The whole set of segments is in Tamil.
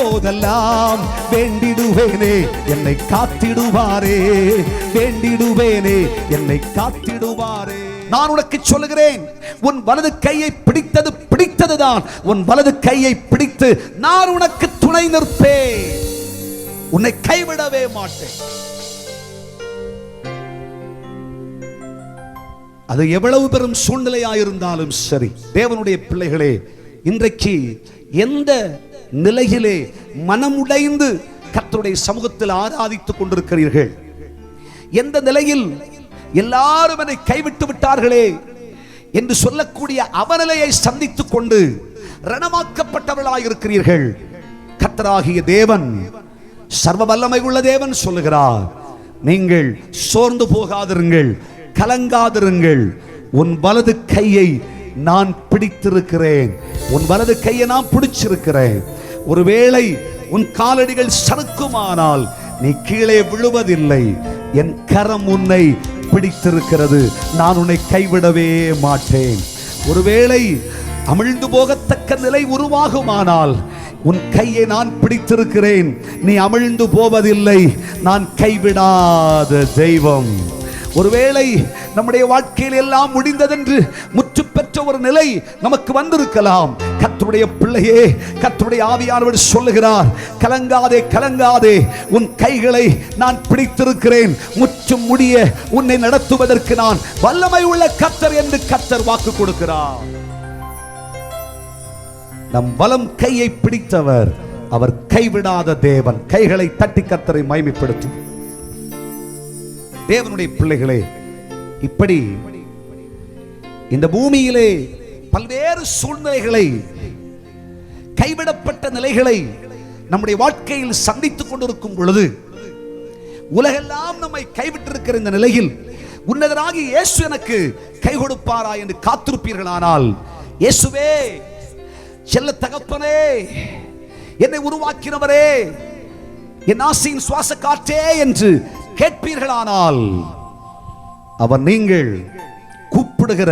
போதெல்லாம் வேண்டிடுவேனே என்னை காத்திடுவாரே, வேண்டிடுவேனே என்னை காத்திடுவாரே. நான் உனக்கு சொல்லுகிறேன், உன் வலது கையை பிடித்ததுதான். உன் வலது கையை பிடித்து நான் உனக்கு துணை நிற்பேன், உன்னை கைவிடவே மாட்டேன். அது எவ்வளவு பெரும் சூழ்நிலையாயிருந்தாலும் சரி, தேவனுடைய பிள்ளைகளே, இன்றைக்கு எந்த நிலையிலே மனமுடைந்து கர்த்தருடைய சமூகத்தில் ஆராதித்துக் கொண்டிருக்கிறீர்கள்? எந்த நிலையில் எல்லாரும் என்னை கைவிட்டு விட்டார்களே என்று சொல்லக்கூடிய அவநிலையை சந்தித்துக் கொண்டு ரணமாக்கப்பட்டவர்களாயிருக்கிறீர்கள்? கர்த்தராகிய தேவன், சர்வ வல்லமை உள்ள தேவன் சொல்லுகிறார், நீங்கள் சோர்ந்து போகாதிருங்கள், கலங்காதிருங்கள். உன் வலது கையை நான் பிடித்திருக்கிறேன், உன் வலது கையை நான் பிடிச்சிருக்கிறேன். ஒருவேளை உன் காலடிகள் சறுக்குமானால் நீ கீழே விழுவதில்லை. என் கரம் உன்னை பிடித்திருக்கிறது, நான் உன்னை கைவிடவே மாட்டேன். ஒருவேளை அமிழ்ந்து போகத்தக்க நிலை உருவாகுமானால் உன் கையை நான் பிடித்திருக்கிறேன், நீ அமிழ்ந்து போவதில்லை. நான் கைவிடாத தெய்வம். ஒருவேளை நம்முடைய வாழ்க்கையில் எல்லாம் முடிந்ததென்று முற்று பெற்ற ஒரு நிலை நமக்கு வந்திருக்கலாம். கர்த்தருடைய பிள்ளையே, கர்த்தருடைய ஆவியானவர் சொல்லுகிறார், கலங்காதே, கலங்காதே, உன் கைகளை நான் பிடித்திருக்கிறேன், முற்றும் முடிய உன்னை நடத்துவதற்கு நான் வல்லமை உள்ள கர்த்தர் என்று கர்த்தர் வாக்கு கொடுக்கிறார். நம் வலம் கையை பிடித்தவர், அவர் கைவிடாத தேவன். கைகளை தட்டி கர்த்தரை மகிமைப்படுத்தும் தேவனுடைய பிள்ளைகளே, இப்படி இந்த பூமியிலே பல்வேறு சூழ்நிலைகளை, கைவிடப்பட்ட நிலைகளை நம்முடைய வாழ்க்கையில் சந்தித்துக் கொண்டிருக்கும் பொழுது, உலகெல்லாம் நம்மை கைவிட்டிருக்கிற இந்த நிலையில் உன்னதராகிய இயேசு எனக்கு கை கொடுப்பாரா என்று காத்திருப்பீர்களானால், இயேசுவே, செல்ல தகப்பனே, என்னை உருவாக்கினவரே, என் ஆசையின் சுவாச காற்றே என்று கேட்பீர்களானால், அவர் நீங்கள் கூப்பிடுகிற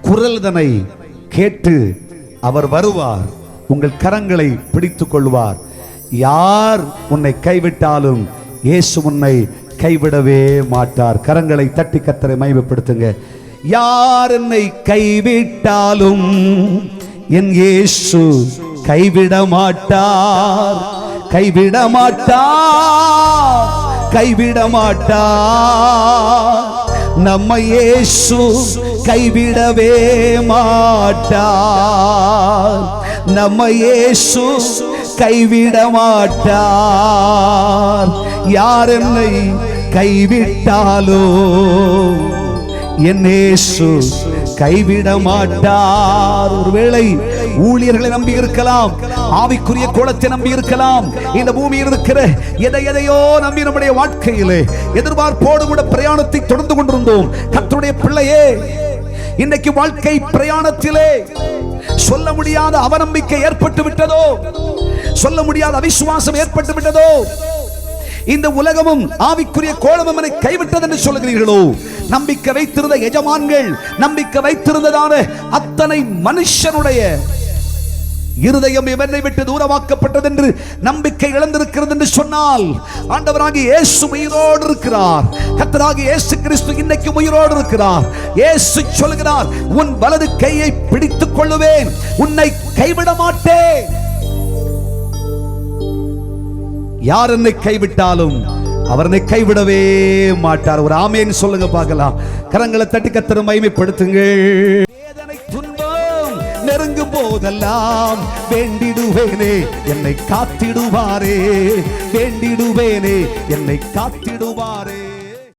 குரல்தனை கேட்டு அவர் வருவார், உங்கள் கரங்களை பிடித்துக் கொள்வார். யார் உன்னை கைவிட்டாலும் இயேசு உன்னை கைவிடவே மாட்டார். கரங்களை தட்டி கர்த்தரை மகிமைப்படுத்துங்க. யார் என்னை கைவிட்டாலும் என் இயேசு கைவிட மாட்டார், கைவிட மாட்டார், கைவிட மாட்டார். நம்ம இயேசு கைவிடவே மாட்டார், நம்ம இயேசு கைவிட மாட்டார். யார் என்னை கைவிட்டாலோ என் இயேசு கைவிட மாட்டார். ஒருவேளை ஊழியர்களை நம்பி இருக்கலாம், ஆவிக்குரிய கோலத்தை நம்பி இருக்கலாம், இந்த பூமியில் இருக்கிற எதையோ நம்பி நம்முடைய வாழ்க்கையிலே எதிர்பார்ப்போடு கூட பிரயாணத்தை தொடர்ந்து கொண்டிருந்தோம். கர்த்தருடைய பிள்ளையே, இன்றைக்கு வாழ்க்கை பிரயாணத்திலே சொல்ல முடியாத அவநம்பிக்கை ஏற்பட்டு விட்டதோ, சொல்ல முடியாத அவிசுவாசம் ஏற்பட்டு விட்டதோ, இந்த உலகமும் ஆவிக்குரிய கோலமும் என்னை கைவிட்டது என்று சொல்லுகிறீர்களோ, நம்பிக்கை வைத்திருந்த எஜமான்கள், நம்பிக்கை வைத்திருந்ததான அத்தனை மனுஷனுடைய இருதயம் இவனை விட்டு தூரமாக்கப்பட்டது என்று நம்பிக்கை இழந்திருக்கிறது என்று சொன்னால், ஆண்டவராகிய இயேசு உயிரோடு இருக்கிறார். கர்த்தராகிய இயேசு கிறிஸ்து இன்னைக்கு உயிரோடு இருக்கிறார். இயேசு சொல்கிறார், உன் வலது கையை பிடித்துக் கொள்ளுவேன், உன்னை கைவிட மாட்டேன். யார் என்னை கைவிட்டாலும் அவர் என்னை கைவிடவே மாட்டார். ஒரு ஆமேன் சொல்லுங்க பார்க்கலாம். கரங்களை தட்டி கர்த்தரை மகிமைப்படுத்துங்கள். வேதனை துன்பம் நெருங்கும் போதெல்லாம் வேண்டிடுவேனே என்னை காத்திடுவாரே, வேண்டிடுவேனே என்னை காத்திடுவாரே.